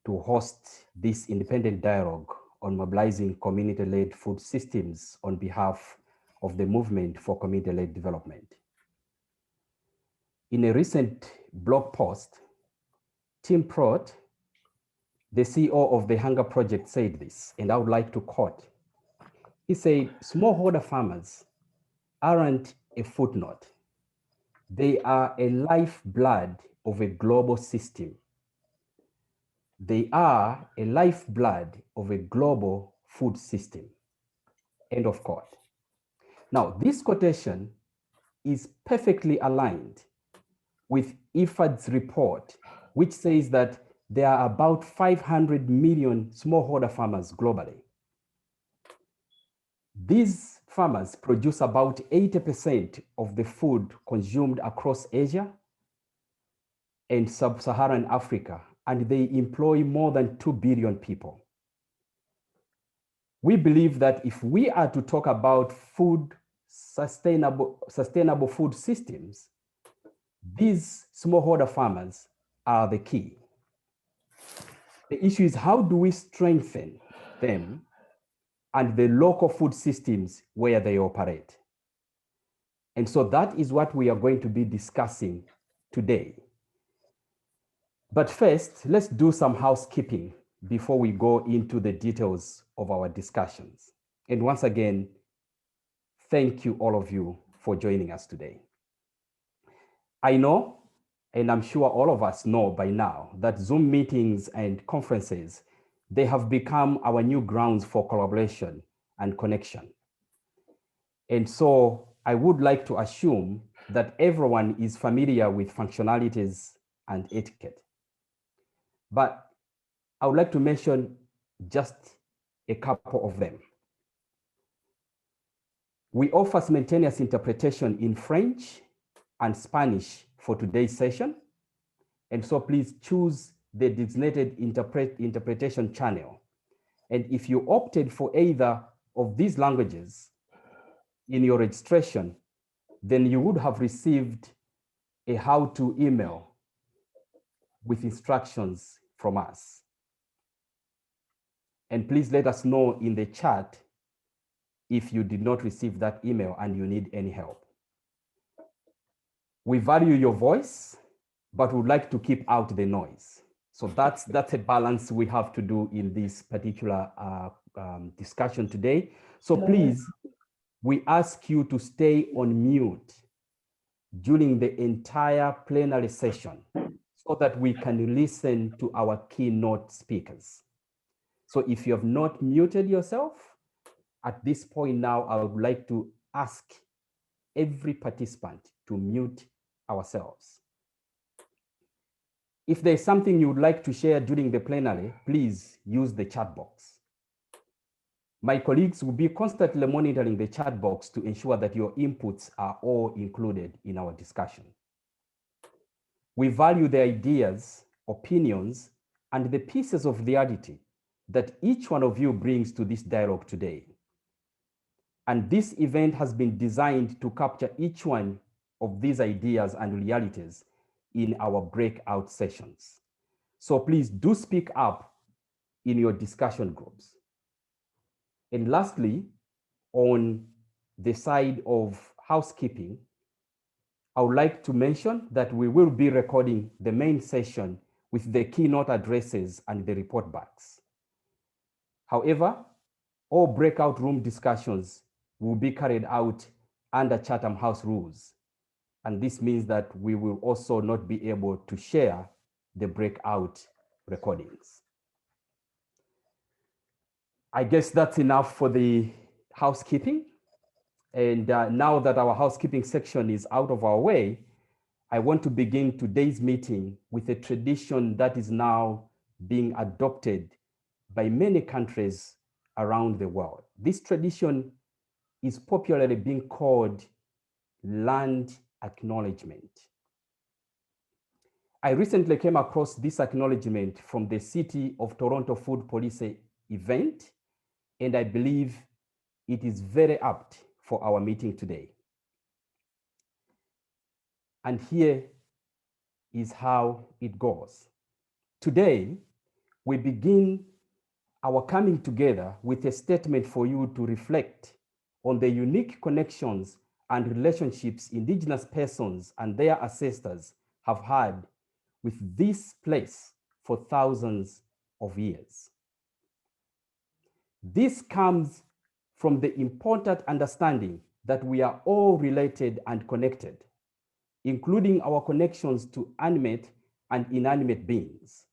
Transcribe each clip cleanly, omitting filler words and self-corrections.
to host this independent dialogue on mobilizing community-led food systems on behalf of the Movement for Community-Led Development. In a recent blog post, Tim Prott, the CEO of the Hunger Project, said this, and I would like to quote. He said, "Smallholder farmers aren't a footnote. They are a lifeblood of a global system. They are a lifeblood of a global food system." End of quote. Now, this quotation is perfectly aligned with IFAD's report, which says that there are about 500 million smallholder farmers globally. These farmers produce about 80% of the food consumed across Asia and sub-Saharan Africa, and they employ more than 2 billion people. We believe that if we are to talk about sustainable food systems, these smallholder farmers are the key. The issue is, how do we strengthen them and the local food systems where they operate? And so that is what we are going to be discussing today. But first, let's do some housekeeping before we go into the details of our discussions. And once again, thank you, all of you, for joining us today. I know, and I'm sure all of us know by now, that Zoom meetings and conferences, they have become our new grounds for collaboration and connection. And so I would like to assume that everyone is familiar with functionalities and etiquette. But I would like to mention just a couple of them. We offer simultaneous interpretation in French and Spanish for today's session. And so please choose the designated interpretation channel. And if you opted for either of these languages in your registration, then you would have received a how-to email with instructions from us. And please let us know in the chat if you did not receive that email and you need any help. We value your voice, but would like to keep out the noise. So that's a balance we have to do in this particular discussion today. So please, we ask you to stay on mute during the entire plenary session so that we can listen to our keynote speakers. So if you have not muted yourself, at this point now, I would like to ask every participant to mute ourselves. If there's something you would like to share during the plenary, please use the chat box. My colleagues will be constantly monitoring the chat box to ensure that your inputs are all included in our discussion. We value the ideas, opinions, and the pieces of reality that each one of you brings to this dialogue today. And this event has been designed to capture each one of these ideas and realities in our breakout sessions. So please do speak up in your discussion groups. And lastly, on the side of housekeeping, I would like to mention that we will be recording the main session with the keynote addresses and the report backs. However, all breakout room discussions will be carried out under Chatham House rules. And this means that we will also not be able to share the breakout recordings. I guess that's enough for the housekeeping. And now that our housekeeping section is out of our way, I want to begin today's meeting with a tradition that is now being adopted by many countries around the world. This tradition is popularly being called land acknowledgement. I recently came across this acknowledgement from the City of Toronto Food Policy event, and I believe it is very apt for our meeting today. And here is how it goes. Today, we begin our coming together with a statement for you to reflect on the unique connections and relationships Indigenous persons and their ancestors have had with this place for thousands of years. This comes from the important understanding that we are all related and connected, including our connections to animate and inanimate beings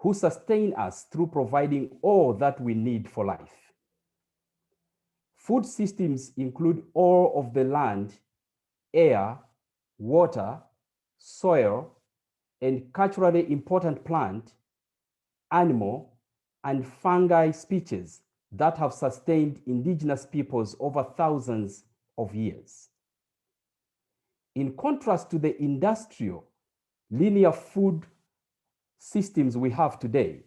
who sustain us through providing all that we need for life. Food systems include all of the land, air, water, soil, and culturally important plant, animal, and fungi species that have sustained indigenous peoples over thousands of years. In contrast to the industrial, linear food systems we have today,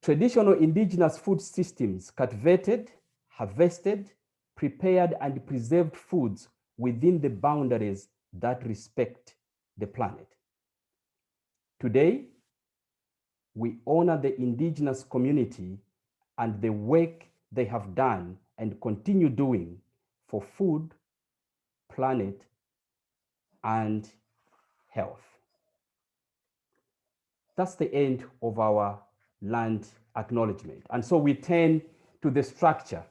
traditional indigenous food systems cultivated, harvested, prepared, and preserved foods within the boundaries that respect the planet. Today, we honor the indigenous community and the work they have done and continue doing for food, planet, and health. That's the end of our land acknowledgement. And so we turn to the structure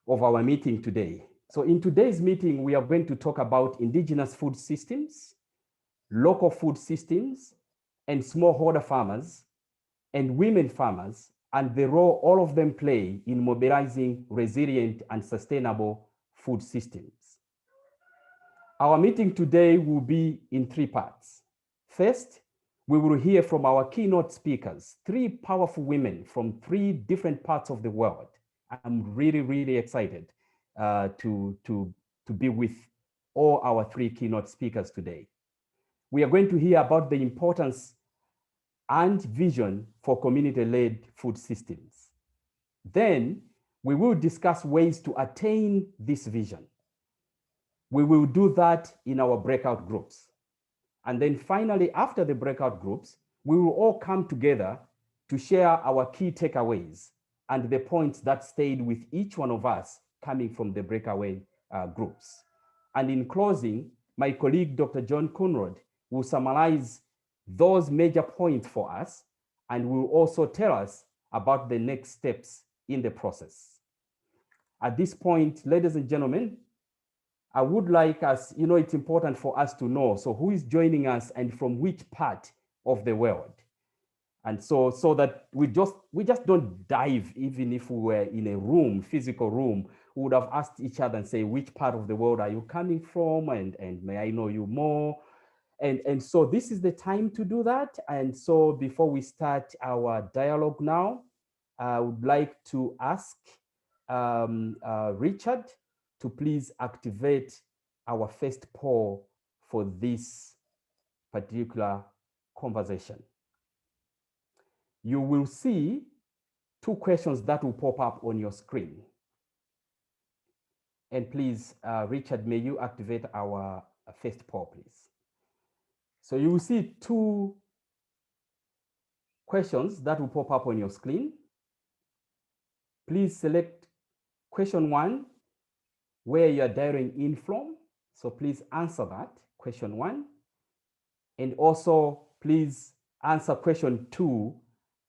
of our meeting today. So in today's meeting, we are going to talk about indigenous food systems, local food systems, and smallholder farmers, and women farmers, and the role all of them play in mobilizing resilient and sustainable food systems. Our meeting today will be in three parts. First, we will hear from our keynote speakers, three powerful women from three different parts of the world. I'm really, really excited to be with all our three keynote speakers today. We are going to hear about the importance and vision for community-led food systems. Then we will discuss ways to attain this vision. We will do that in our breakout groups. And then finally, after the breakout groups, we will all come together to share our key takeaways and the points that stayed with each one of us coming from the breakaway groups. And in closing, my colleague, Dr. John Conrad, will summarize those major points for us and will also tell us about the next steps in the process. At this point, ladies and gentlemen, I would like us, it's important for us to know, so who is joining us and from which part of the world? And so that we just don't dive, even if we were in a room, physical room, we would have asked each other and say, which part of the world are you coming from? And may I know you more? And so this is the time to do that. And so before we start our dialogue now, I would like to ask Richard to please activate our first poll for this particular conversation. You will see two questions that will pop up on your screen. And please, Richard, may you activate our first poll, please. So you will see two questions that will pop up on your screen. Please select question one, where you are dialing in from. So please answer that, question one. And also, please answer question two,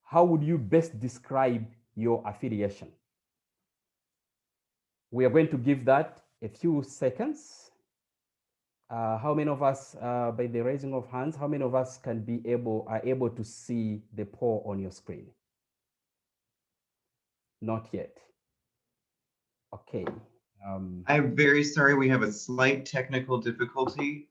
how would you best describe your affiliation? We are going to give that a few seconds. How many of us, by the raising of hands, how many of us are able to see the poll on your screen? Not yet. Okay. I'm very sorry, we have a slight technical difficulty.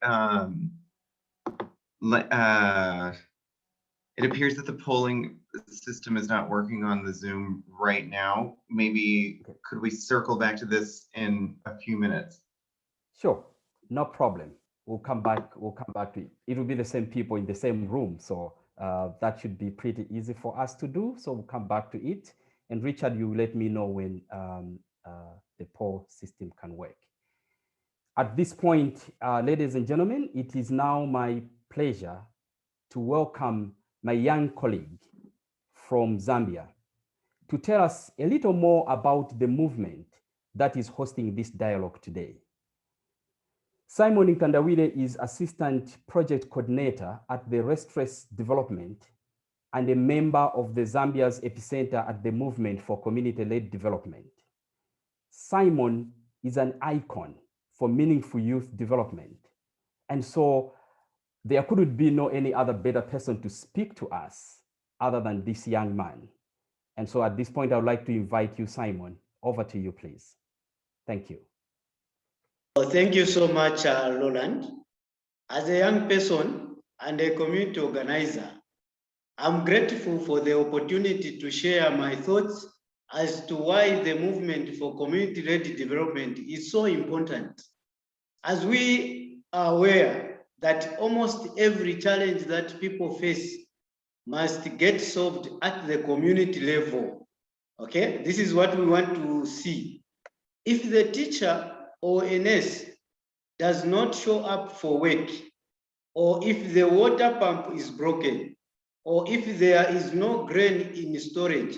It appears that the polling system is not working on the Zoom right now. Maybe could we circle back to this in a few minutes? Sure, no problem. We'll come back to it. It will be the same people in the same room. So that should be pretty easy for us to do. So we'll come back to it. And Richard, you let me know when the poll system can work. At this point, ladies and gentlemen, it is now my pleasure to welcome my young colleague, from Zambia to tell us a little more about the movement that is hosting this dialogue today. Simon Nkandawire is Assistant Project Coordinator at the Restless Development and a member of the Zambia's epicenter at the Movement for Community-Led Development. Simon is an icon for meaningful youth development. And so there couldn't be any other better person to speak to us other than this young man. And so at this point, I would like to invite you, Simon, over to you, please. Thank you. Well, thank you so much, Roland. As a young person and a community organizer, I'm grateful for the opportunity to share my thoughts as to why the movement for community-led development is so important. As we are aware that almost every challenge that people face must get solved at the community level. Okay, this is what we want to see. If the teacher or a nurse does not show up for work, or if the water pump is broken, or if there is no grain in storage,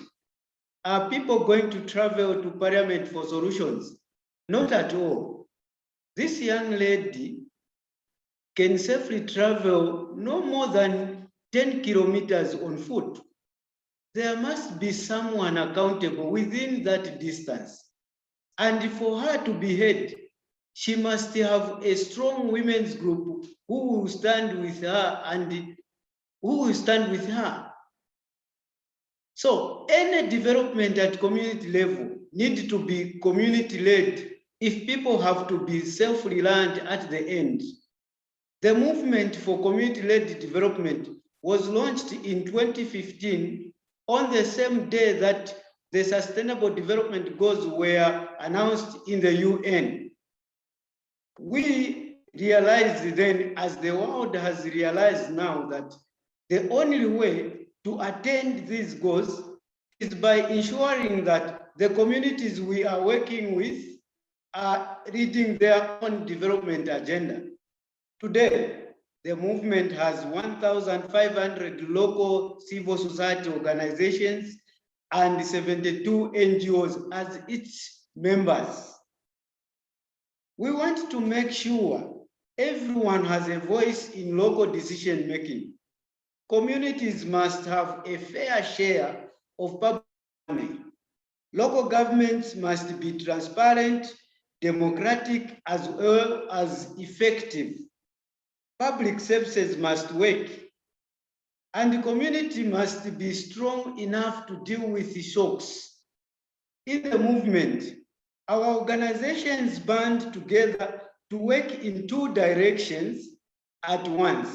are people going to travel to Parliament for solutions? Not at all. This young lady can safely travel no more than 10 kilometers on foot. There must be someone accountable within that distance. And for her to be heard, she must have a strong women's group who will stand with her and who will stand with her. So any development at community level needs to be community-led if people have to be self-reliant at the end. The movement for community-led development was launched in 2015 on the same day that the Sustainable Development Goals were announced in the UN. We realized then, as the world has realized now, that the only way to attain these goals is by ensuring that the communities we are working with are leading their own development agenda. Today, the movement has 1,500 local civil society organizations and 72 NGOs as its members. We want to make sure everyone has a voice in local decision making. Communities must have a fair share of public money. Local governments must be transparent, democratic, as well as effective. Public services must work, and the community must be strong enough to deal with the shocks. In the movement, our organizations band together to work in two directions at once: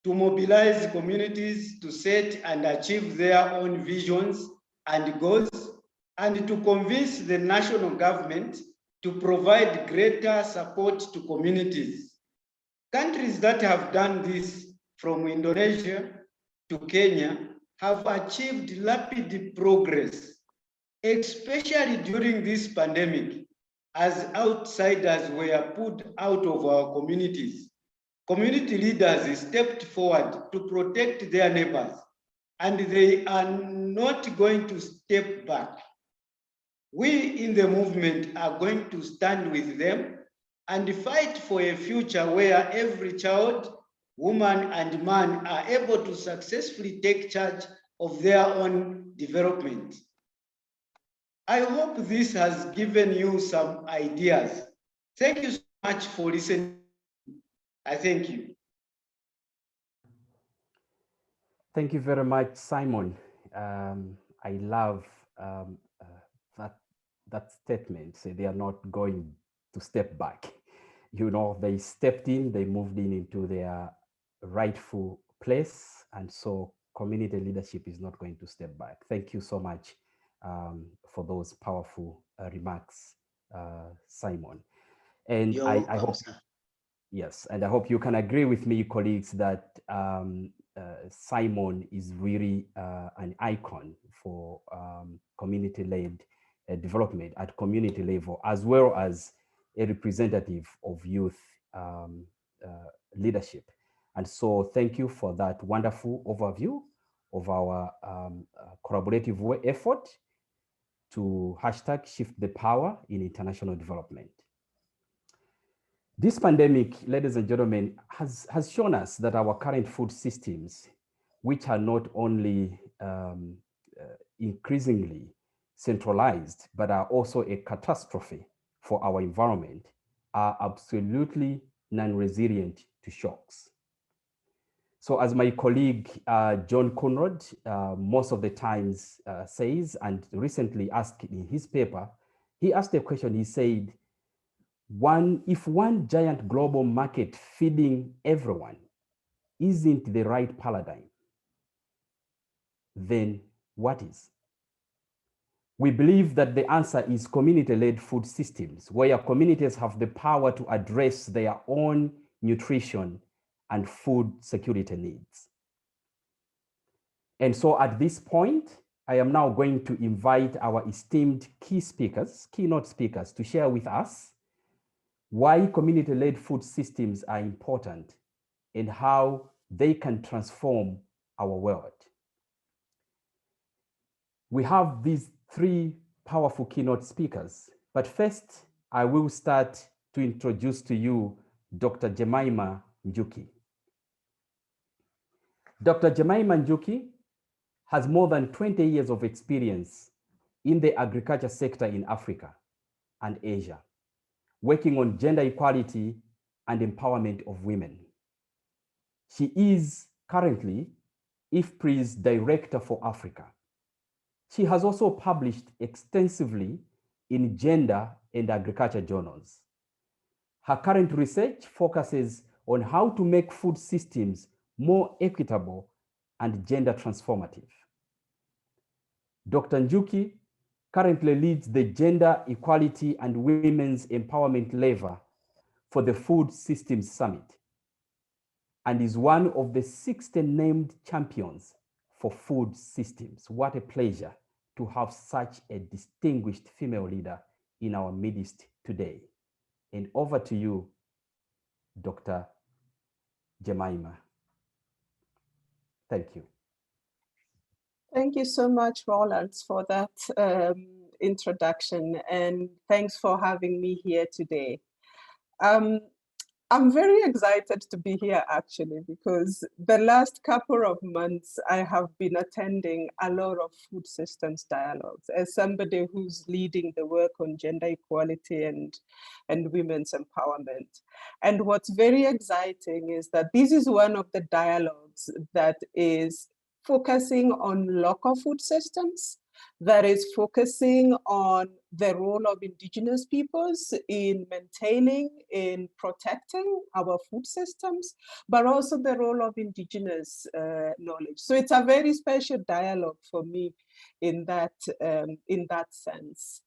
to mobilize communities to set and achieve their own visions and goals, and to convince the national government to provide greater support to communities. Countries that have done this, from Indonesia to Kenya, have achieved rapid progress, especially during this pandemic, as outsiders were put out of our communities. Community leaders stepped forward to protect their neighbors, and they are not going to step back. We in the movement are going to stand with them and fight for a future where every child, woman, and man are able to successfully take charge of their own development. I hope this has given you some ideas. Thank you so much for listening. I thank you. Thank you very much, Simon. I love that statement. Say they are not going to step back. You know, they stepped in, they moved into their rightful place, and so community leadership is not going to step back. Thank you so much for those powerful remarks, Simon. And I hope, yes, and I hope you can agree with me, colleagues, that Simon is really an icon for community-led development at community level, as well as a representative of youth leadership. And so thank you for that wonderful overview of our collaborative effort to #shift the power in international development. This pandemic, ladies and gentlemen, has shown us that our current food systems, which are not only increasingly centralized, but are also a catastrophe for our environment, are absolutely non-resilient to shocks. So as my colleague, John Conrad, most of the times says, and recently asked in his paper, he asked a question, he said, if one giant global market feeding everyone isn't the right paradigm, then what is? We believe that the answer is community-led food systems, where communities have the power to address their own nutrition and food security needs. And so at this point, I am now going to invite our esteemed keynote speakers, to share with us why community-led food systems are important and how they can transform our world. We have these three powerful keynote speakers, but first I will start to introduce to you Dr. Jemima Njuki. Dr. Jemima Njuki has more than 20 years of experience in the agriculture sector in Africa and Asia, working on gender equality and empowerment of women. She is currently IFPRI's Director for Africa. She has also published extensively in gender and agriculture journals. Her current research focuses on how to make food systems more equitable and gender transformative. Dr. Njuki currently leads the Gender Equality and Women's Empowerment Lever for the Food Systems Summit and is one of the 60 named champions for food systems. What a pleasure to have such a distinguished female leader in our midst today. And over to you, Dr. Jemima. Thank you. Thank you so much, Roland, for that introduction, and thanks for having me here today. I'm very excited to be here, actually, because the last couple of months I have been attending a lot of food systems dialogues as somebody who's leading the work on gender equality and women's empowerment. And what's very exciting is that this is one of the dialogues that is focusing on local food systems, that is focusing on the role of indigenous peoples in maintaining, in protecting our food systems, but also the role of indigenous knowledge. So it's a very special dialogue for me in that sense.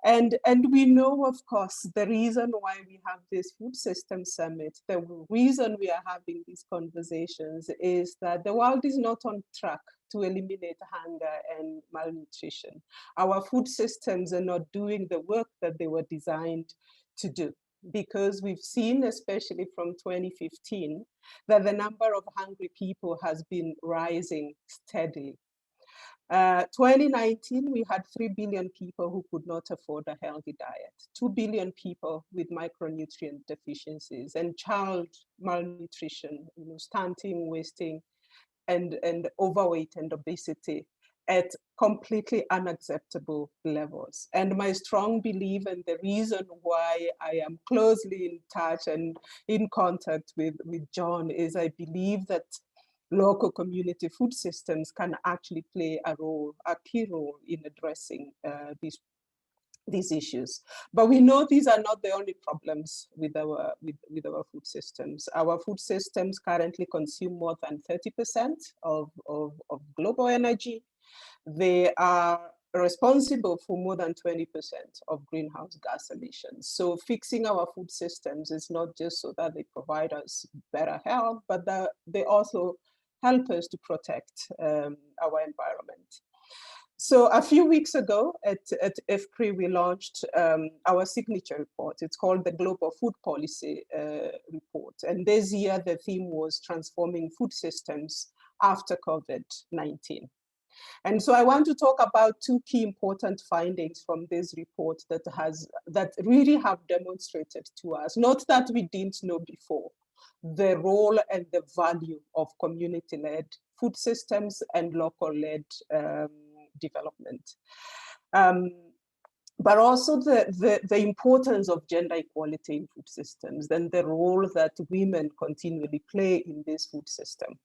And we know, of course, the reason why we have this food system summit, the reason we are having these conversations is that the world is not on track to eliminate hunger and malnutrition. Our food systems are not doing the work that they were designed to do, because we've seen, especially from 2015, that the number of hungry people has been rising steadily. 2019, we had 3 billion people who could not afford a healthy diet, 2 billion people with micronutrient deficiencies and child malnutrition, stunting, wasting, and overweight and obesity at completely unacceptable levels. And my strong belief, and the reason why I am closely in touch and in contact with John, is I believe that local community food systems can actually play a key role in addressing these issues. But we know these are not the only problems with our food systems. Our food systems currently consume more than 30% of global energy. They are responsible for more than 20% of greenhouse gas emissions. So fixing our food systems is not just so that they provide us better health, but that they also help us to protect our environment. So a few weeks ago at IFPRI, we launched our signature report. It's called the Global Food Policy Report. And this year, the theme was transforming food systems after COVID-19. And so I want to talk about two key important findings from this report that really have demonstrated to us, not that we didn't know before, the role and the value of community-led food systems and local-led development. But also the importance of gender equality in food systems and the role that women continually play in this food system.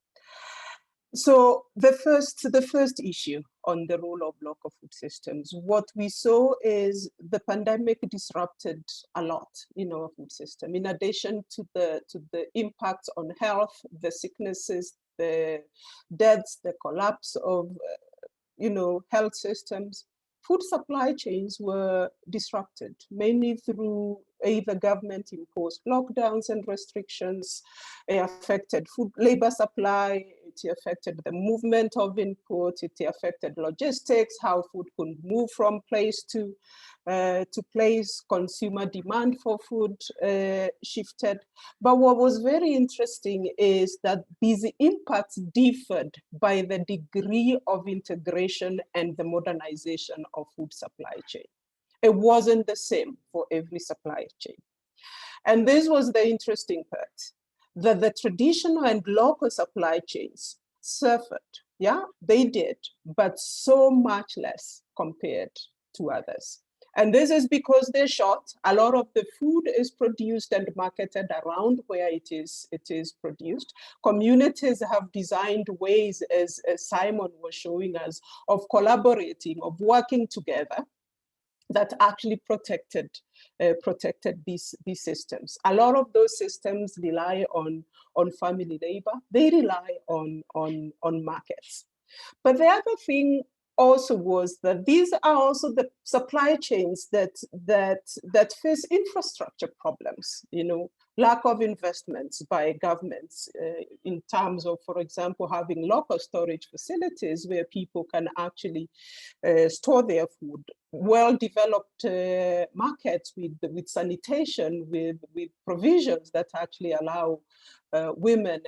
So the first issue on the role of local food systems, what we saw is the pandemic disrupted a lot in our food system. In addition to the impact on health, the sicknesses, the deaths, the collapse of health systems, food supply chains were disrupted, mainly through either government-imposed lockdowns and restrictions. It affected food labor supply, it affected the movement of input, it affected logistics, how food could move from place to place, consumer demand for food shifted. But what was very interesting is that these impacts differed by the degree of integration and the modernization of food supply chain. It wasn't the same for every supply chain. And this was the interesting part, that the traditional and local supply chains suffered. Yeah, they did, but so much less compared to others. And this is because they're short. A lot of the food is produced and marketed around where it is produced. Communities have designed ways, as Simon was showing us, of collaborating, of working together, that actually protected these systems. A lot of those systems rely on family labor. They rely on markets. But the other thing also was that these are also the supply chains that face infrastructure problems, lack of investments by governments in terms of, for example, having local storage facilities where people can actually store their food, well-developed markets with sanitation, with provisions that actually allow women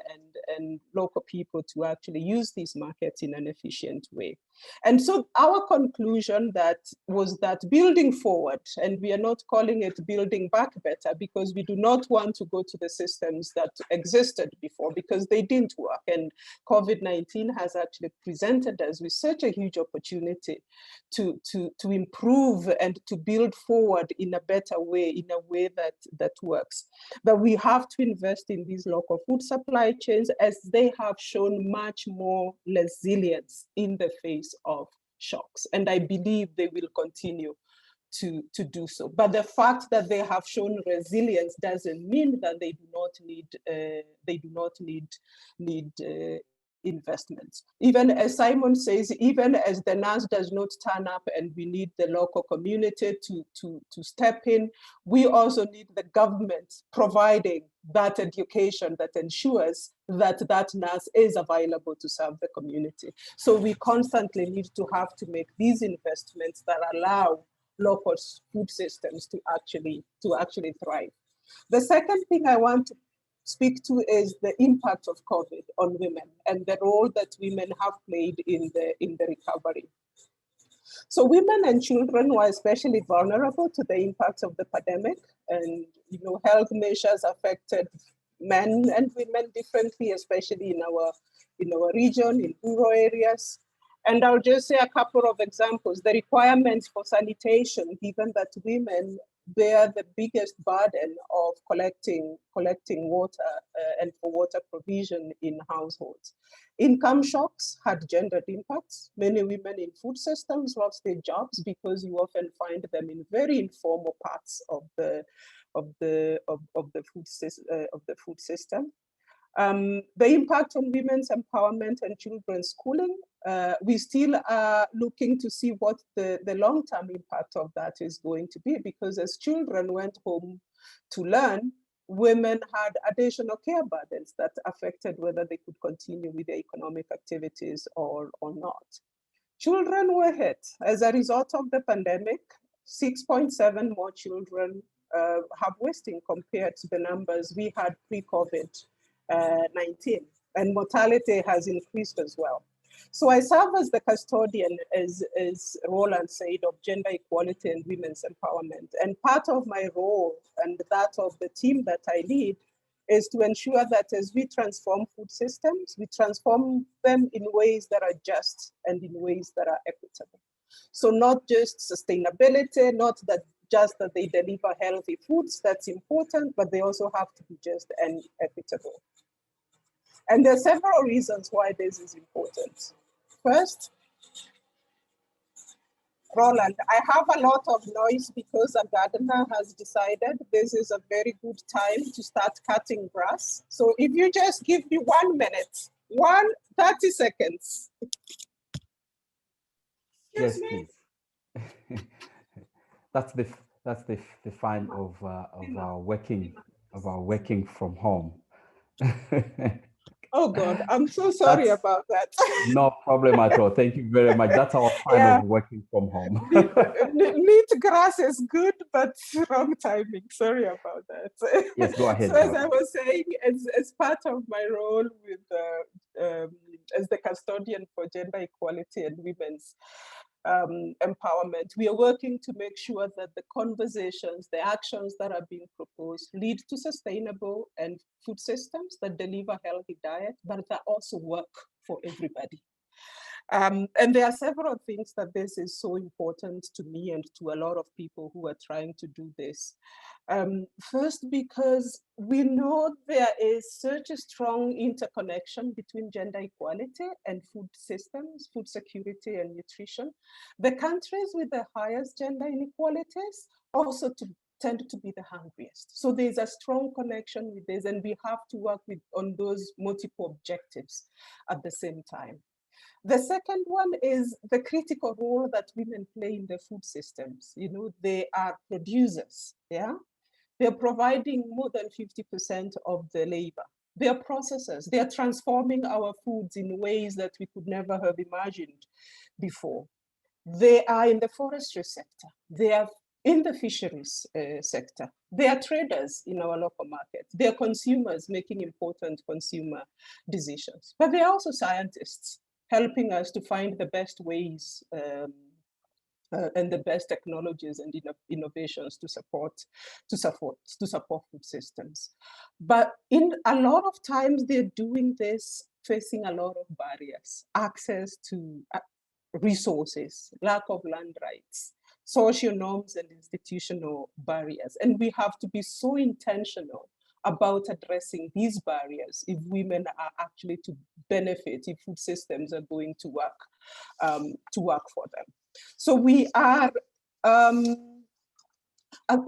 and local people to actually use these markets in an efficient way. And so our conclusion was that building forward, and we are not calling it building back better, because we do not want to go to the systems that existed before, because they didn't work. And COVID-19 has actually presented us with such a huge opportunity to improve and to build forward in a better way, in a way that works. But we have to invest in these local food supply chains, as they have shown much more resilience in the face of shocks. And I believe they will continue to do so. But the fact that they have shown resilience doesn't mean that they do not need investments. Even as Simon says, even as the nurse does not turn up and we need the local community to step in, we also need the government providing that education that ensures that nurse is available to serve the community. So we constantly need to have to make these investments that allow local food systems to actually thrive. The second thing I want to speak to is the impact of COVID on women and the role that women have played in the recovery. So women and children were especially vulnerable to the impacts of the pandemic, and health measures affected men and women differently, especially in our region, in rural areas. And I'll just say a couple of examples. The requirements for sanitation, given that women bear the biggest burden of collecting water and for water provision in households. Income shocks had gendered impacts. Many women in food systems lost their jobs because you often find them in very informal parts of the food system. The impact on women's empowerment and children's schooling, we still are looking to see what the long-term impact of that is going to be, because as children went home to learn, women had additional care burdens that affected whether they could continue with their economic activities or not. Children were hit. As a result of the pandemic, 6.7 more children have wasting compared to the numbers we had pre-COVID-19. and mortality has increased as well. So I serve as the custodian, as Roland said, of gender equality and women's empowerment. And part of my role and that of the team that I lead is to ensure that as we transform food systems, we transform them in ways that are just and in ways that are equitable. So not just sustainability, not that just that they deliver healthy foods, that's important, but they also have to be just and equitable. And there are several reasons why this is important. First, Roland, I have a lot of noise because a gardener has decided this is a very good time to start cutting grass. So if you just give me 1 minute, 30 seconds. Yes, please. That's the fun of our working from home. Oh God, I'm so sorry about that. No problem at all. Thank you very much. That's our fun of working from home. Neat grass is good, but wrong timing. Sorry about that. Yes, go ahead. So as I was saying, as part of my role with as the custodian for gender equality and women's empowerment, we are working to make sure that the conversations, the actions that are being proposed lead to sustainable and food systems that deliver healthy diet, but that also work for everybody. And there are several things that this is so important to me and to a lot of people who are trying to do this. First, because we know there is such a strong interconnection between gender equality and food systems, food security and nutrition. The countries with the highest gender inequalities also tend to be the hungriest. So there's a strong connection with this, and we have to work on those multiple objectives at the same time. The second one is the critical role that women play in the food systems. You know, they are producers, yeah? They're providing more than 50% of the labor. They are processors. They are transforming our foods in ways that we could never have imagined before. They are in the forestry sector. They are in the fisheries sector. They are traders in our local market. They are consumers making important consumer decisions. But they are also scientists, helping us to find the best ways and the best technologies and innovations to support food systems. But in a lot of times, they're doing this facing a lot of barriers: access to resources, lack of land rights, social norms and institutional barriers. And we have to be so intentional about addressing these barriers if women are actually to benefit, if food systems are going to work for them. So we are, the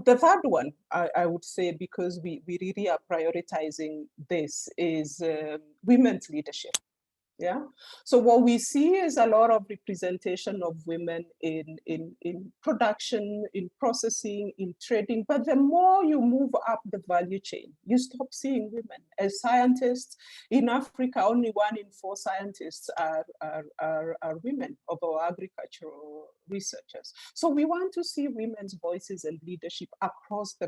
third one, I would say, because we really are prioritizing this, is women's leadership. Yeah. So what we see is a lot of representation of women in production, in processing, in trading. But the more you move up the value chain, you stop seeing women. As scientists in Africa, only 1 in 4 scientists are women of our agricultural researchers. So we want to see women's voices and leadership across the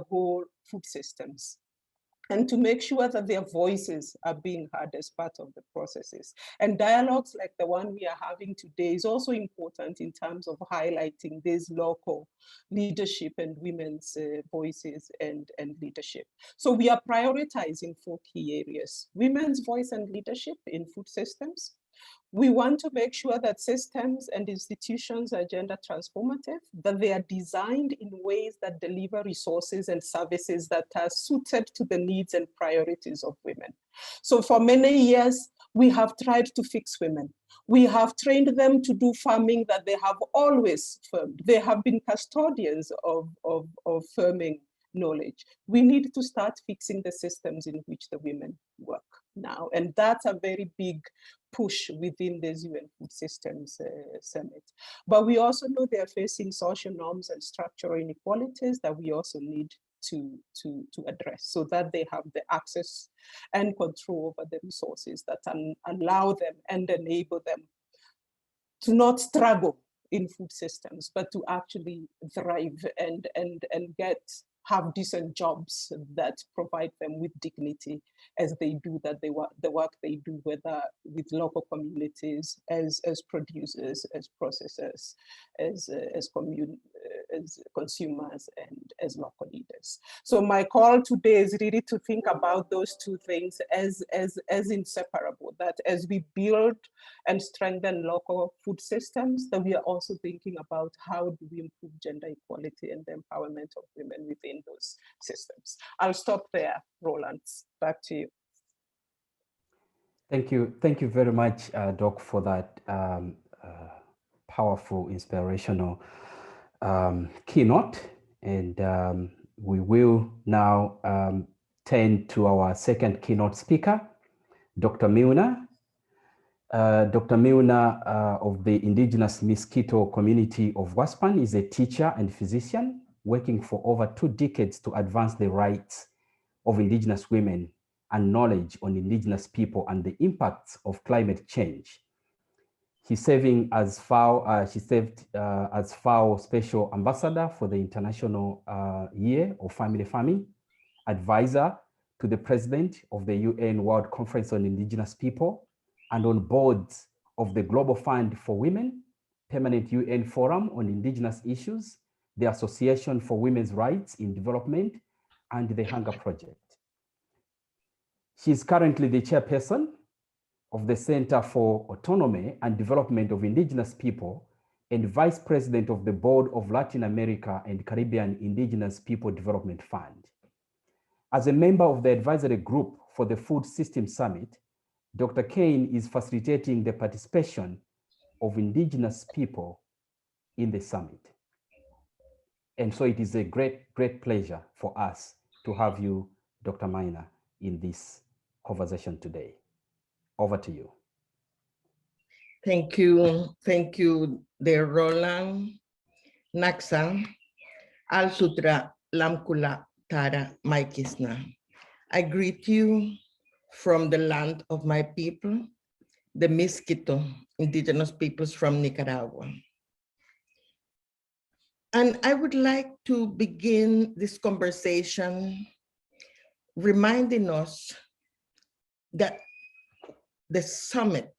whole food systems, and to make sure that their voices are being heard as part of the processes. And dialogues like the one we are having today is also important in terms of highlighting this local leadership and women's voices and leadership. So we are prioritizing 4 key areas: women's voice and leadership in food systems. We want to make sure that systems and institutions are gender transformative, that they are designed in ways that deliver resources and services that are suited to the needs and priorities of women. So for many years, we have tried to fix women. We have trained them to do farming that they have always farmed. They have been custodians of farming knowledge. We need to start fixing the systems in which the women work now. And that's a very big push within this UN Food Systems Summit. But we also know they're facing social norms and structural inequalities that we also need to address, so that they have the access and control over the resources that allow them and enable them to not struggle in food systems, but to actually thrive and get have decent jobs that provide them with dignity as they do the work they do, whether with local communities, as producers, as processors, as consumers, and as local leaders. So my call today is really to think about those two things as inseparable, that as we build and strengthen local food systems, that we are also thinking about how do we improve gender equality and the empowerment of women within those systems. I'll stop there, Roland, back to you. Thank you very much, Doc, for that powerful, inspirational keynote. And we will now turn to our second keynote speaker, Dr. Milner. Dr. Milner of the Indigenous Mosquito community of Waspan is a teacher and physician working for over 2 decades to advance the rights of Indigenous women and knowledge on Indigenous people and the impacts of climate change. She's serving as FAO, she served as FAO Special Ambassador for the International Year of Family Farming, advisor to the President of the UN World Conference on Indigenous People, and on boards of the Global Fund for Women, Permanent UN Forum on Indigenous Issues, the Association for Women's Rights in Development, and the Hunger Project. She is currently the chairperson of the Center for Autonomy and Development of Indigenous People and vice president of the board of Latin America and Caribbean Indigenous People Development Fund. As a member of the advisory group for the Food System Summit, Dr. Kane is facilitating the participation of Indigenous people in the summit. And so it is a great pleasure for us to have you, Dr. Milner, in this conversation today. Over to you. Thank you, dear Roland. Naksa, Al Sutra Lamkula Tara Maikisna. I greet you from the land of my people, the Mosquito indigenous peoples from Nicaragua. And I would like to begin this conversation reminding us that the summit,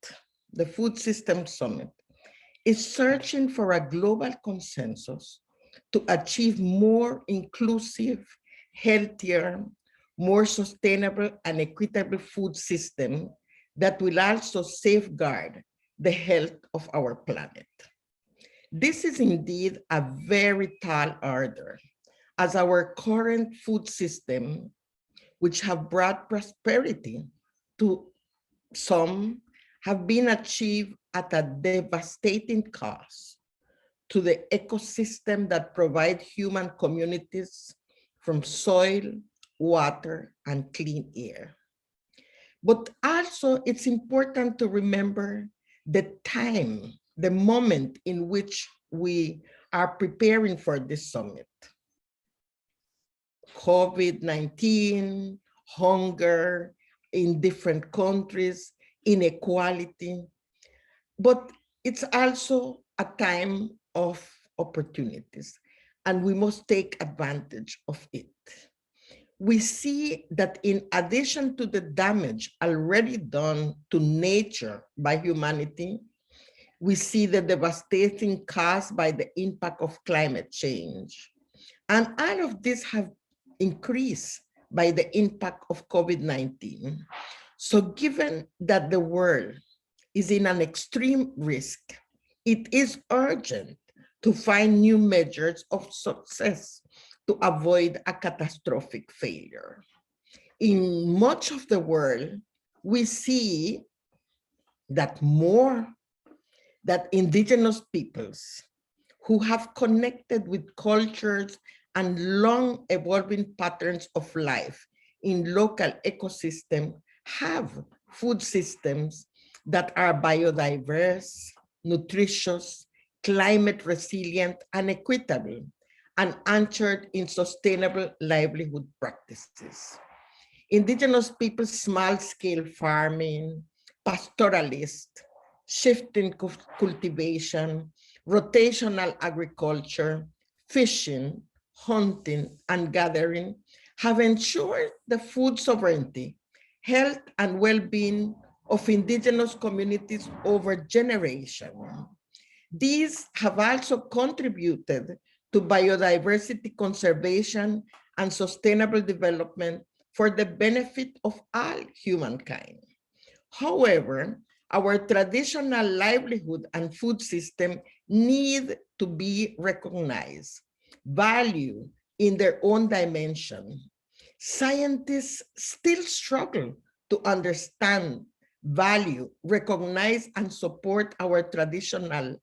the Food System Summit, is searching for a global consensus to achieve more inclusive, healthier, more sustainable and equitable food system that will also safeguard the health of our planet. This is indeed a very tall order, as our current food system, which have brought prosperity to some, have been achieved at a devastating cost to the ecosystem that provide human communities from soil, water, and clean air. But also it's important to remember the time, the moment in which we are preparing for this summit. COVID-19, hunger in different countries, inequality, but it's also a time of opportunities, and we must take advantage of it. We see that in addition to the damage already done to nature by humanity, we see the devastating caused by the impact of climate change. And all of this have increased by the impact of COVID-19. So given that the world is in an extreme risk, it is urgent to find new measures of success to avoid a catastrophic failure. In much of the world, we see that indigenous peoples who have connected with cultures and long evolving patterns of life in local ecosystems have food systems that are biodiverse, nutritious, climate resilient, and equitable, and anchored in sustainable livelihood practices. Indigenous people's small-scale farming, pastoralist, shifting cultivation, rotational agriculture, fishing, hunting, and gathering have ensured the food sovereignty, health, and well-being of indigenous communities over generations. These have also contributed to biodiversity conservation and sustainable development for the benefit of all humankind. However, our traditional livelihood and food system need to be recognized, valued in their own dimension. Scientists still struggle to understand, value, recognize, and support our traditional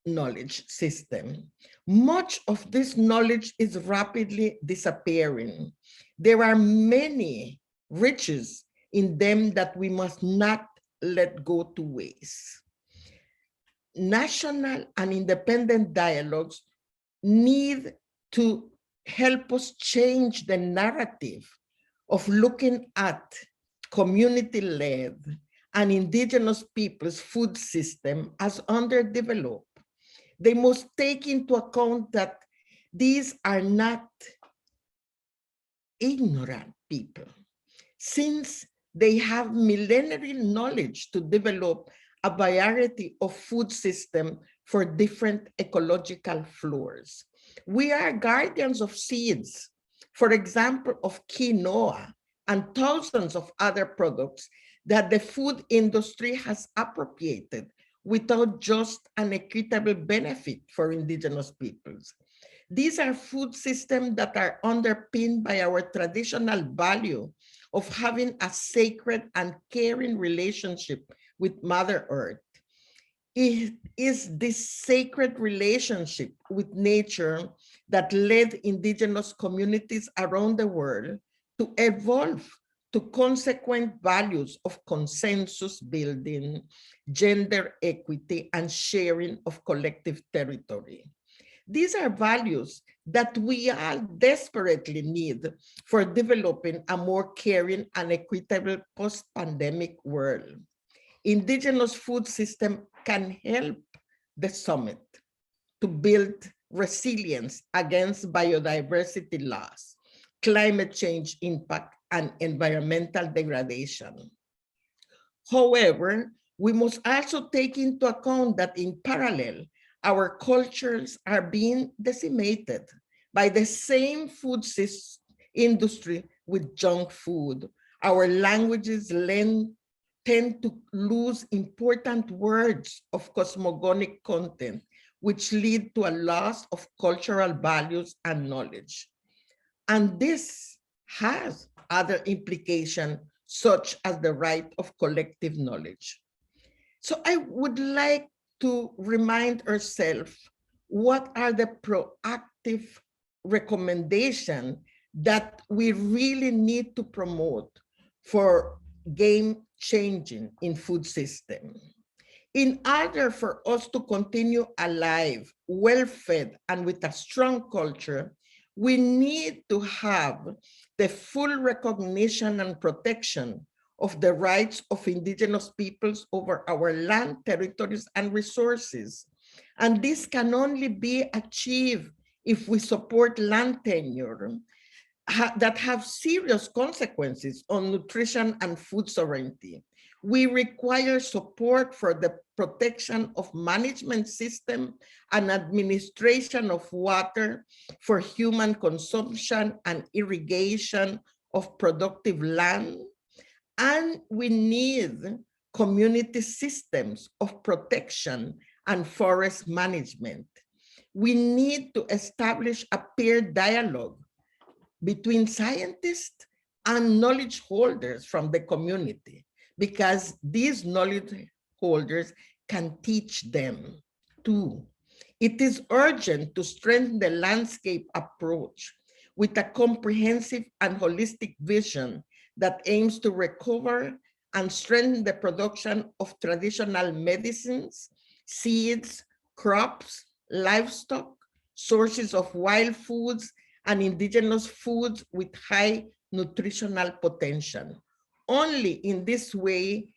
knowledge system. Much of this knowledge is rapidly disappearing. There are many riches in them that we must not let go to waste. National and independent dialogues need to help us change the narrative of looking at community-led and indigenous people's food system as underdeveloped. They must take into account that these are not ignorant people, since they have millenary knowledge to develop a variety of food systems for different ecological floors. We are guardians of seeds, for example, of quinoa and thousands of other products that the food industry has appropriated without just an equitable benefit for indigenous peoples. These are food systems that are underpinned by our traditional value of having a sacred and caring relationship with Mother Earth. It is this sacred relationship with nature that led indigenous communities around the world to evolve to consequent values of consensus building, gender equity, and sharing of collective territory. These are values that we all desperately need for developing a more caring and equitable post-pandemic world. Indigenous food system can help the summit to build resilience against biodiversity loss, climate change impact, and environmental degradation. However, we must also take into account that in parallel, our cultures are being decimated by the same food industry with junk food. Our languages tend to lose important words of cosmogonic content, which lead to a loss of cultural values and knowledge. And this has other implications, such as the right of collective knowledge. So I would like to remind ourselves what are the proactive recommendations that we really need to promote for game changing in food system. In order for us to continue alive, well-fed, and with a strong culture, we need to have the full recognition and protection of the rights of indigenous peoples over our land, territories, and resources. And this can only be achieved if we support land tenure that have serious consequences on nutrition and food sovereignty. We require support for the protection of management system and administration of water for human consumption and irrigation of productive land. And we need community systems of protection and forest management. We need to establish a peer dialogue between scientists and knowledge holders from the community, because these knowledge holders can teach them too. It is urgent to strengthen the landscape approach with a comprehensive and holistic vision that aims to recover and strengthen the production of traditional medicines, seeds, crops, livestock, sources of wild foods, and indigenous foods with high nutritional potential. Only in this way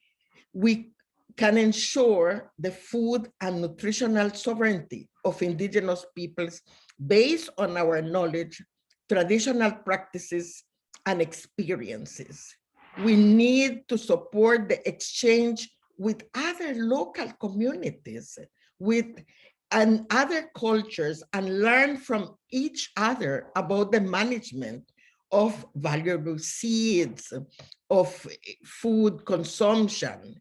we can ensure the food and nutritional sovereignty of indigenous peoples based on our knowledge, traditional practices, and experiences. We need to support the exchange with other local communities, and other cultures, and learn from each other about the management of valuable seeds, of food consumption.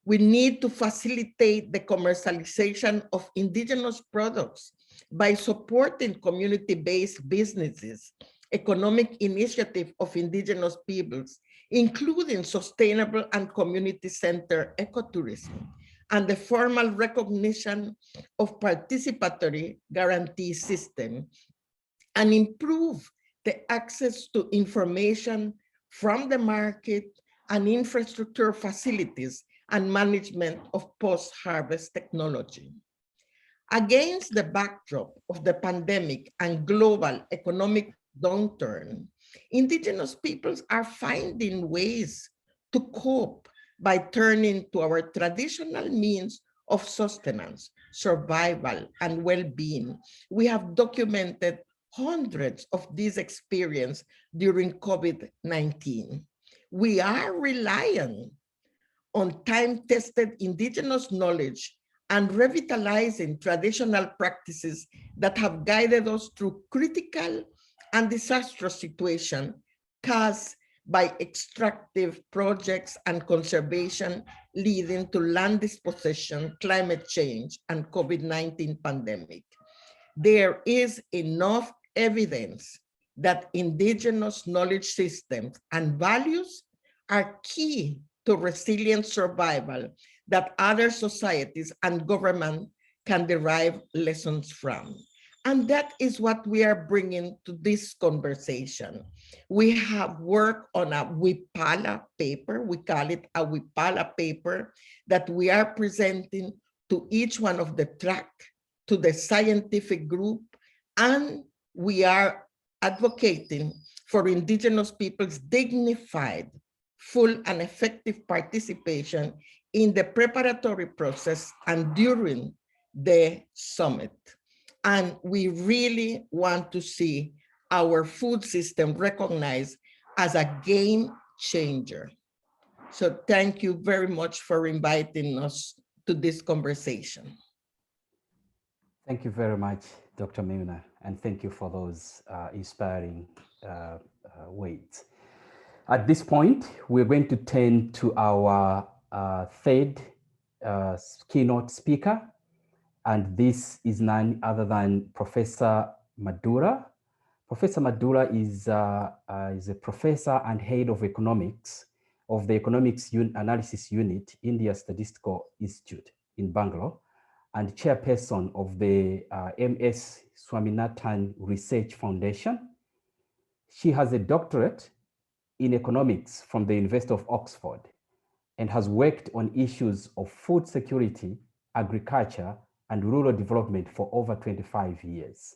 We need to facilitate the commercialization of indigenous products by supporting community-based businesses, economic initiative of indigenous peoples, including sustainable and community-centered ecotourism, and the formal recognition of participatory guarantee system, and improve the access to information from the market and infrastructure facilities and management of post-harvest technology. Against the backdrop of the pandemic and global economic downturn, indigenous peoples are finding ways to cope by turning to our traditional means of sustenance, survival, and well-being. We have documented hundreds of these experiences during COVID-19. We are relying on time-tested indigenous knowledge and revitalizing traditional practices that have guided us through critical and disastrous situations caused by extractive projects and conservation leading to land dispossession, climate change, and COVID-19 pandemic. There is enough evidence that indigenous knowledge systems and values are key to resilient survival that other societies and government can derive lessons from. And that is what we are bringing to this conversation. We have worked on a WIPALA paper, we call it a WIPALA paper, that we are presenting to each one of the track, to the scientific group, and we are advocating for indigenous people's dignified, full and effective participation in the preparatory process and during the summit. And we really want to see our food system recognized as a game changer. So thank you very much for inviting us to this conversation. Thank you very much, Dr. Meuna, and thank you for those inspiring words. At this point, we're going to turn to our third keynote speaker, and this is none other than Professor Madura. Professor Madura is a professor and head of economics of the Economics Analysis Unit, India Statistical Institute in Bangalore, and chairperson of the MS Swaminathan Research Foundation. She has a doctorate in economics from the University of Oxford and has worked on issues of food security, agriculture, and rural development for over 25 years.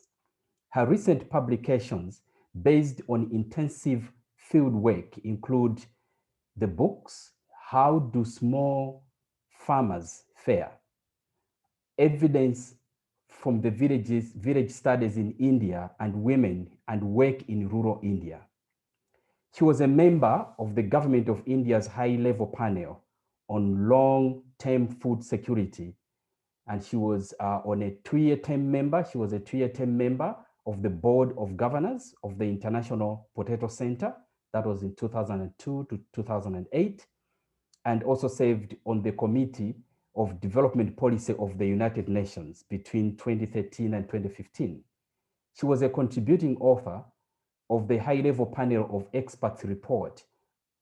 Her recent publications based on intensive field work include the books, How Do Small Farmers Fare? Evidence from the village studies in India and women and work in rural India. She was a member of the Government of India's high-level panel on long-term food security, and she was on a two-year term member. She was a two-year term member of the Board of Governors of the International Potato Center. That was in 2002 to 2008, and also served on the Committee of Development Policy of the United Nations between 2013 and 2015. She was a contributing author of the high-level panel of experts report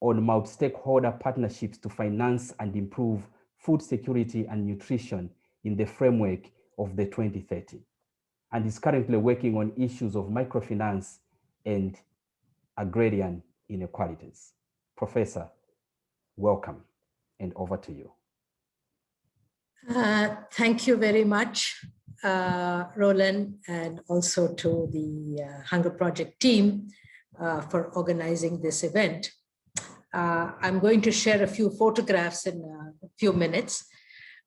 on multi-stakeholder partnerships to finance and improve food security and nutrition in the framework of the 2030, and is currently working on issues of microfinance and agrarian inequalities. Professor, welcome, and over to you. Thank you very much, Roland, and also to the Hunger Project team for organizing this event. I'm going to share a few photographs in a few minutes.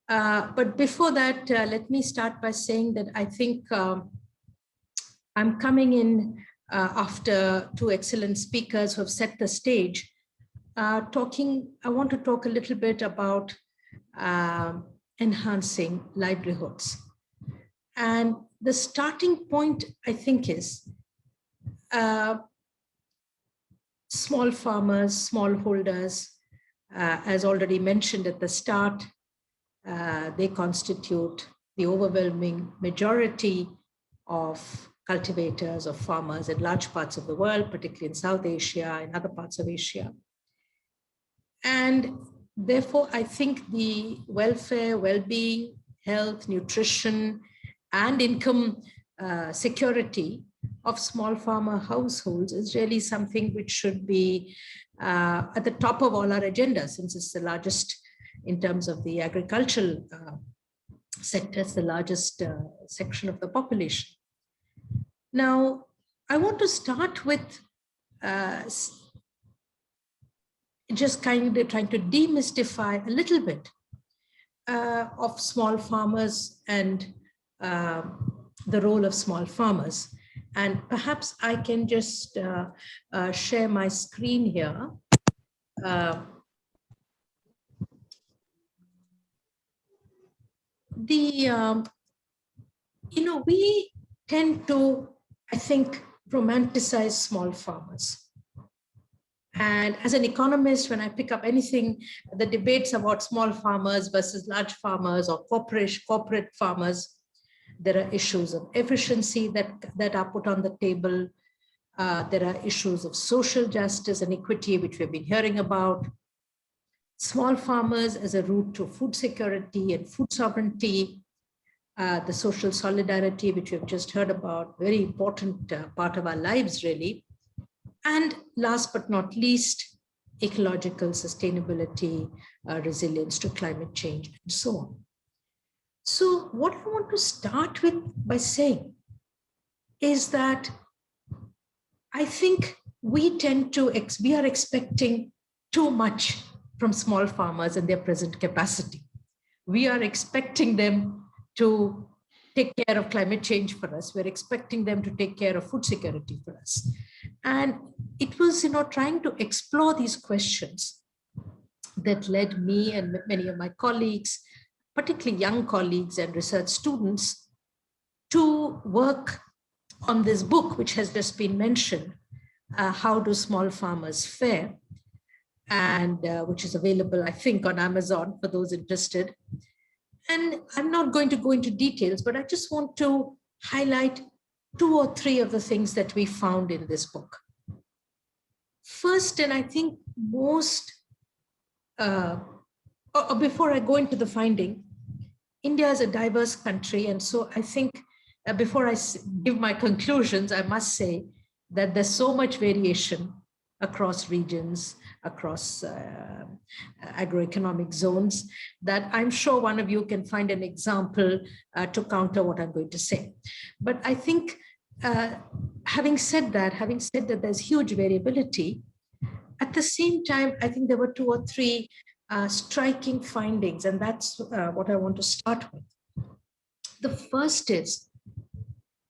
But before that, let me start by saying that I think I'm coming in after two excellent speakers who have set the stage. I want to talk a little bit about enhancing livelihoods. And the starting point, I think, is small farmers, smallholders, as already mentioned at the start, they constitute the overwhelming majority of cultivators, of farmers in large parts of the world, particularly in South Asia and other parts of Asia. And therefore, I think the welfare, well-being, health, nutrition, and income security of small farmer households is really something which should be at the top of all our agendas, since it's the largest in terms of the agricultural sector, it's the largest section of the population. Now, I want to start with just kind of trying to demystify a little bit of small farmers and the role of small farmers. And perhaps I can just share my screen here. We tend to, I think, romanticize small farmers. And as an economist, when I pick up anything, the debates about small farmers versus large farmers or corporate farmers, there are issues of efficiency that are put on the table. There are issues of social justice and equity, which we've been hearing about. Small farmers as a route to food security and food sovereignty, the social solidarity, which we've just heard about, very important part of our lives, really. And last but not least, ecological sustainability, resilience to climate change, and so on. So what I want to start with by saying is that I think we are expecting too much from small farmers in their present capacity. We are expecting them to take care of climate change for us. We're expecting them to take care of food security for us. And it was, trying to explore these questions that led me and many of my colleagues, particularly young colleagues and research students, to work on this book, which has just been mentioned, How Do Small Farmers Fare? And which is available, I think, on Amazon for those interested. And I'm not going to go into details, but I just want to highlight 2 or 3 of the things that we found in this book. First, and I think most, before I go into the finding, India is a diverse country. And so I think before I give my conclusions, I must say that there's so much variation across regions, across agroeconomic zones, that I'm sure one of you can find an example to counter what I'm going to say. But I think having said that there's huge variability, at the same time, I think there were 2 or 3 striking findings, and that's what I want to start with. The first is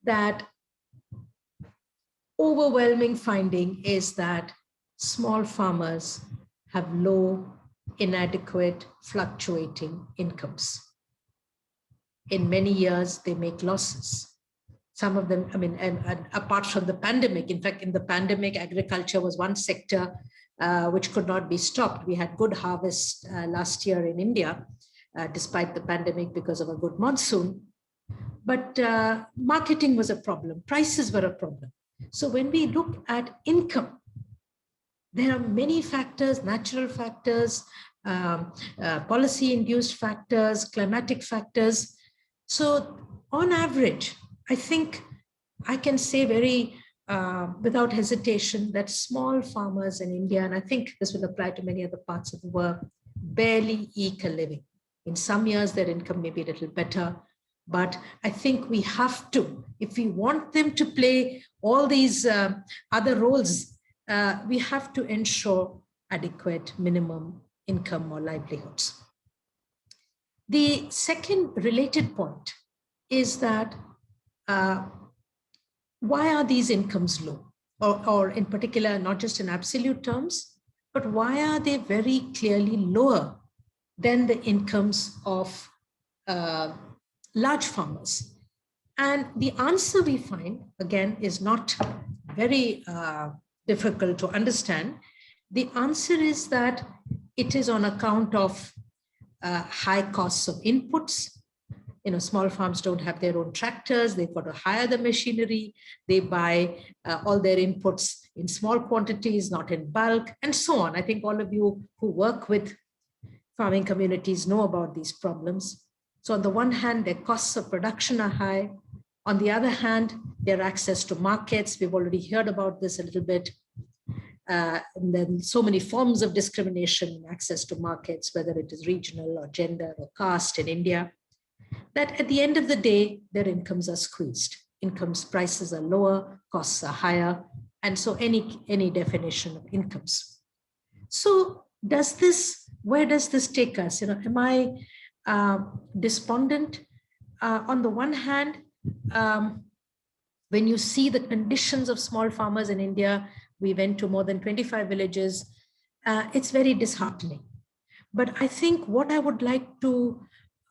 that overwhelming finding is that small farmers have low, inadequate, fluctuating incomes. In many years, they make losses. Some of them, and apart from the pandemic, in fact, in the pandemic, agriculture was one sector which could not be stopped. We had good harvest last year in India, despite the pandemic, because of a good monsoon. But marketing was a problem. Prices were a problem. So when we look at income, there are many factors, natural factors, policy-induced factors, climatic factors. So on average, I think I can say very without hesitation that small farmers in India, and I think this will apply to many other parts of the world, barely eke a living. In some years, their income may be a little better, but I think we have to, if we want them to play all these other roles, we have to ensure adequate minimum income or livelihoods. The second related point is that why are these incomes low? Or in particular, not just in absolute terms, but why are they very clearly lower than the incomes of large farmers? And the answer we find, again, is not very difficult to understand. The answer is that it is on account of high costs of inputs. Small farms don't have their own tractors. They've got to hire the machinery. They buy all their inputs in small quantities, not in bulk, and so on. I think all of you who work with farming communities know about these problems. So on the one hand, their costs of production are high. On the other hand, their access to markets, we've already heard about this a little bit. And then so many forms of discrimination in access to markets, whether it is regional or gender or caste in India, that at the end of the day, their incomes are squeezed. Incomes prices are lower, costs are higher, and so any definition of incomes. So where does this take us? Am I despondent? On the one hand, when you see the conditions of small farmers in India, we went to more than 25 villages, it's very disheartening. But I think what I would like to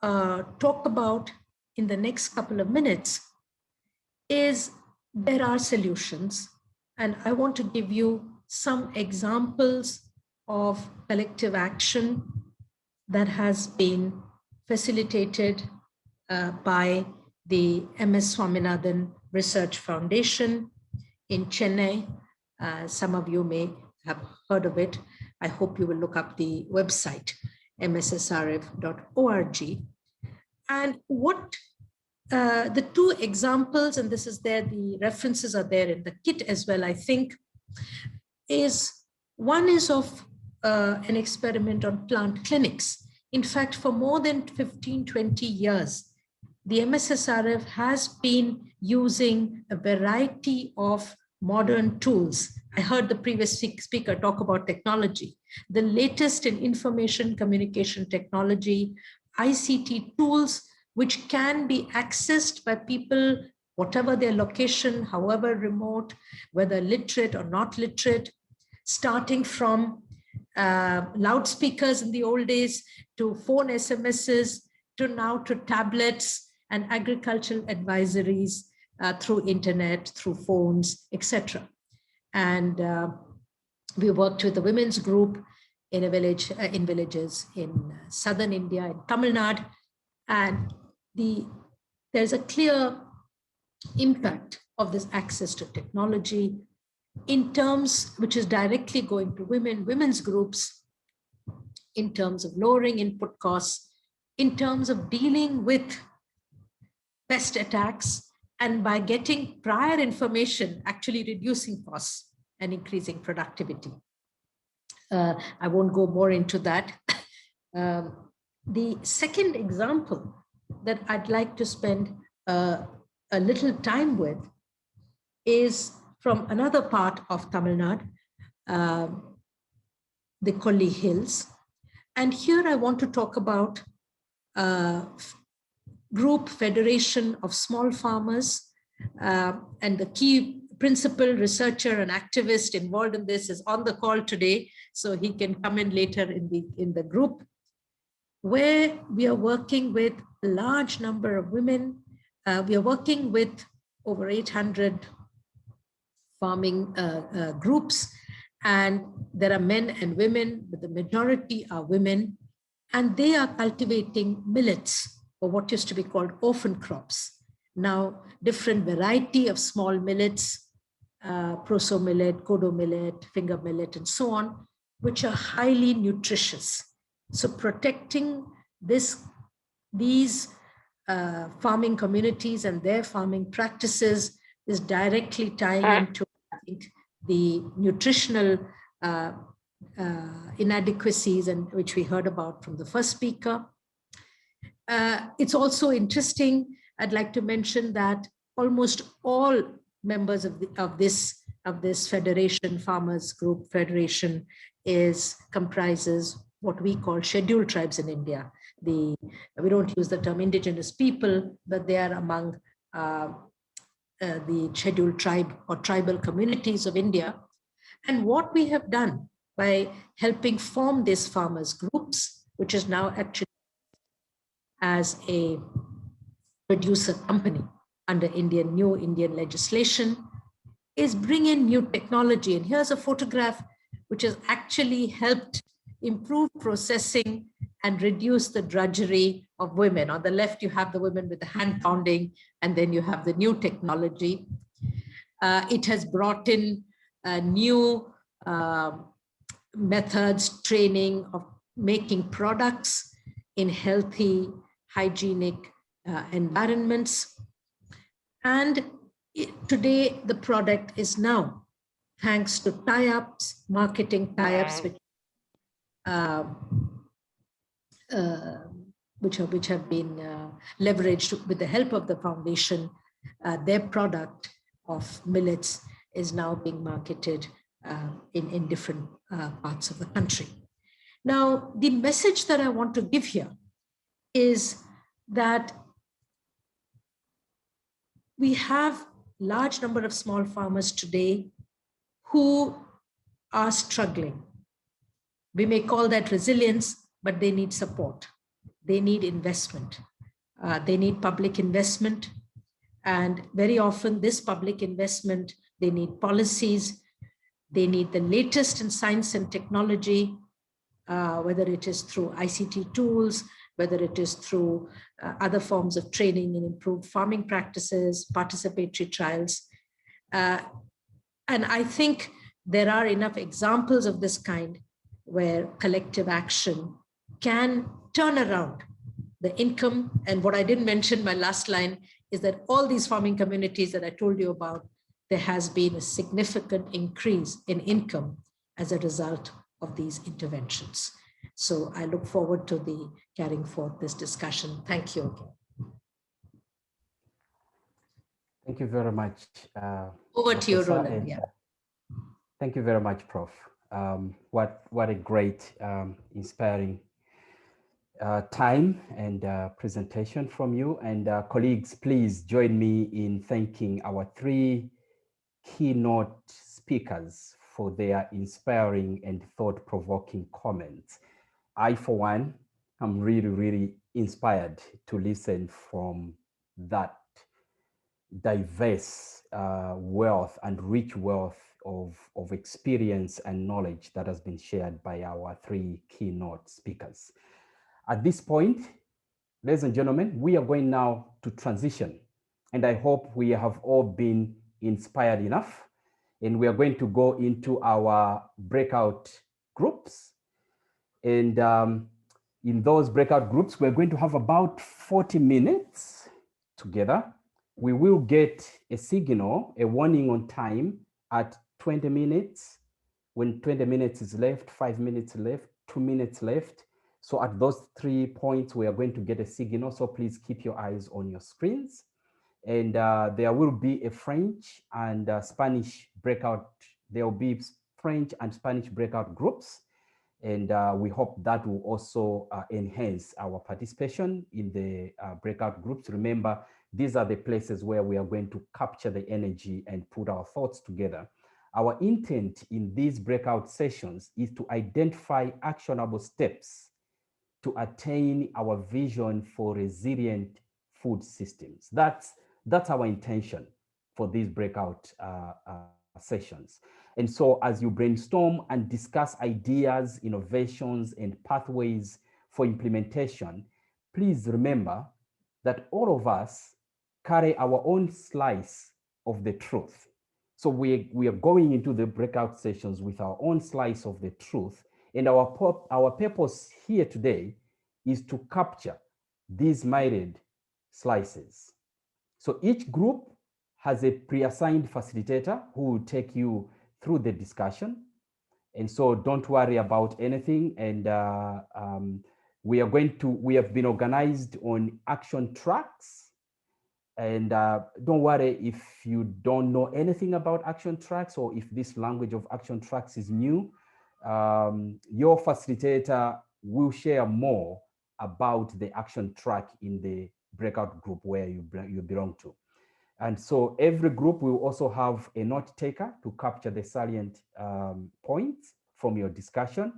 talk about in the next couple of minutes is there are solutions. And I want to give you some examples of collective action that has been facilitated by the MS Swaminathan Research Foundation in Chennai. Some of you may have heard of it. I hope you will look up the website, mssrf.org. And what the two examples, and this is there, the references are there in the kit as well, I think, is one is of an experiment on plant clinics. In fact, for more than 15, 20 years, the MSSRF has been using a variety of modern tools. I heard the previous speaker talk about technology. The latest in information communication technology, ICT tools, which can be accessed by people, whatever their location, however remote, whether literate or not literate, starting from loudspeakers in the old days to phone SMSs, to now to tablets and agricultural advisories through internet, through phones, etc. And we worked with the women's group in a village, in villages in southern India, in Tamil Nadu, and there's a clear impact of this access to technology in terms which is directly going to women's groups, in terms of lowering input costs, in terms of dealing with pest attacks, and by getting prior information, actually reducing costs and increasing productivity. I won't go more into that. The second example that I'd like to spend a little time with is from another part of Tamil Nadu, the Kolli Hills. And here I want to talk about group federation of small farmers, and the key principal researcher and activist involved in this is on the call today, so he can come in later in the group, where we are working with a large number of women. We are working with over 800 farming groups, and there are men and women, but the majority are women, and they are cultivating millets, or what used to be called orphan crops. Now, different variety of small millets, proso millet, kodo millet, finger millet, and so on, which are highly nutritious. So protecting these farming communities and their farming practices is directly tying into, I think, the nutritional inadequacies, and which we heard about from the first speaker. It's also interesting, I'd like to mention that almost all members of this federation, farmers group federation, comprises what we call scheduled tribes in India. we don't use the term indigenous people, but they are among the scheduled tribe or tribal communities of India. And what we have done by helping form these farmers groups, which is now actually as a producer company under new Indian legislation, is bring in new technology. And here's a photograph which has actually helped improve processing and reduce the drudgery of women. On the left, you have the women with the hand pounding, and then you have the new technology. It has brought in new methods, training of making products in healthy, hygienic environments. And today, the product is now, thanks to tie-ups, marketing tie-ups, which have been leveraged with the help of the foundation. Their product of millets is now being marketed in different parts of the country. Now, the message that I want to give here is that we have large number of small farmers today who are struggling. We may call that resilience, but they need support. They need investment. They need public investment. And very often this public investment, they need policies. They need the latest in science and technology, whether it is through ICT tools, whether it is through other forms of training in improved farming practices, participatory trials. And I think there are enough examples of this kind where collective action can turn around the income. And what I didn't mention, my last line, is that all these farming communities that I told you about, there has been a significant increase in income as a result of these interventions. So I look forward to the carrying forth this discussion. Thank you again. Thank you very much. Over to you, Roland. And, yeah. Thank you very much, Prof. What a great, inspiring time and presentation from you. And colleagues, please join me in thanking our 3 keynote speakers for their inspiring and thought-provoking comments. I, for one, am really, really inspired to listen from that diverse wealth and rich wealth of experience and knowledge that has been shared by our 3 keynote speakers. At this point, ladies and gentlemen, we are going now to transition, and I hope we have all been inspired enough, and we are going to go into our breakout groups. And in those breakout groups, we're going to have about 40 minutes together. We will get a signal, a warning on time at 20 minutes. When 20 minutes is left, 5 minutes left, 2 minutes left. So at those 3 points, we are going to get a signal. So please keep your eyes on your screens. And there will be a French and Spanish breakout. There will be French and Spanish breakout groups. And we hope that will also enhance our participation in the breakout groups. Remember, these are the places where we are going to capture the energy and put our thoughts together. Our intent in these breakout sessions is to identify actionable steps to attain our vision for resilient food systems. That's our intention for these breakout sessions. And so as you brainstorm and discuss ideas, innovations, and pathways for implementation, please remember that all of us carry our own slice of the truth. So we are going into the breakout sessions with our own slice of the truth. And our purpose here today is to capture these myriad slices. So each group has a pre-assigned facilitator who will take you through the discussion. And so don't worry about anything. And we have been organized on action tracks. And don't worry if you don't know anything about action tracks, or if this language of action tracks is new. Your facilitator will share more about the action track in the breakout group where you belong to. And so every group will also have a note taker to capture the salient points from your discussion.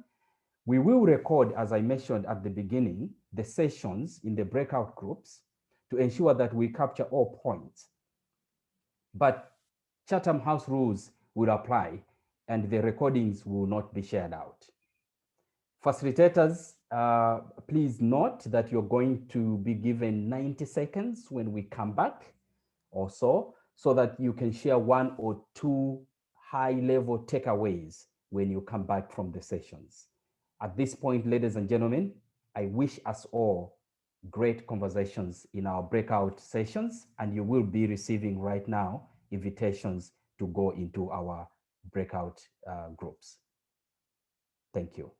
We will record, as I mentioned at the beginning, the sessions in the breakout groups to ensure that we capture all points. But Chatham House rules will apply and the recordings will not be shared out. Facilitators, please note that you're going to be given 90 seconds when we come back or so that you can share 1 or 2 high-level takeaways when you come back from the sessions. At this point, ladies and gentlemen, I wish us all great conversations in our breakout sessions, and you will be receiving right now invitations to go into our breakout groups. Thank you.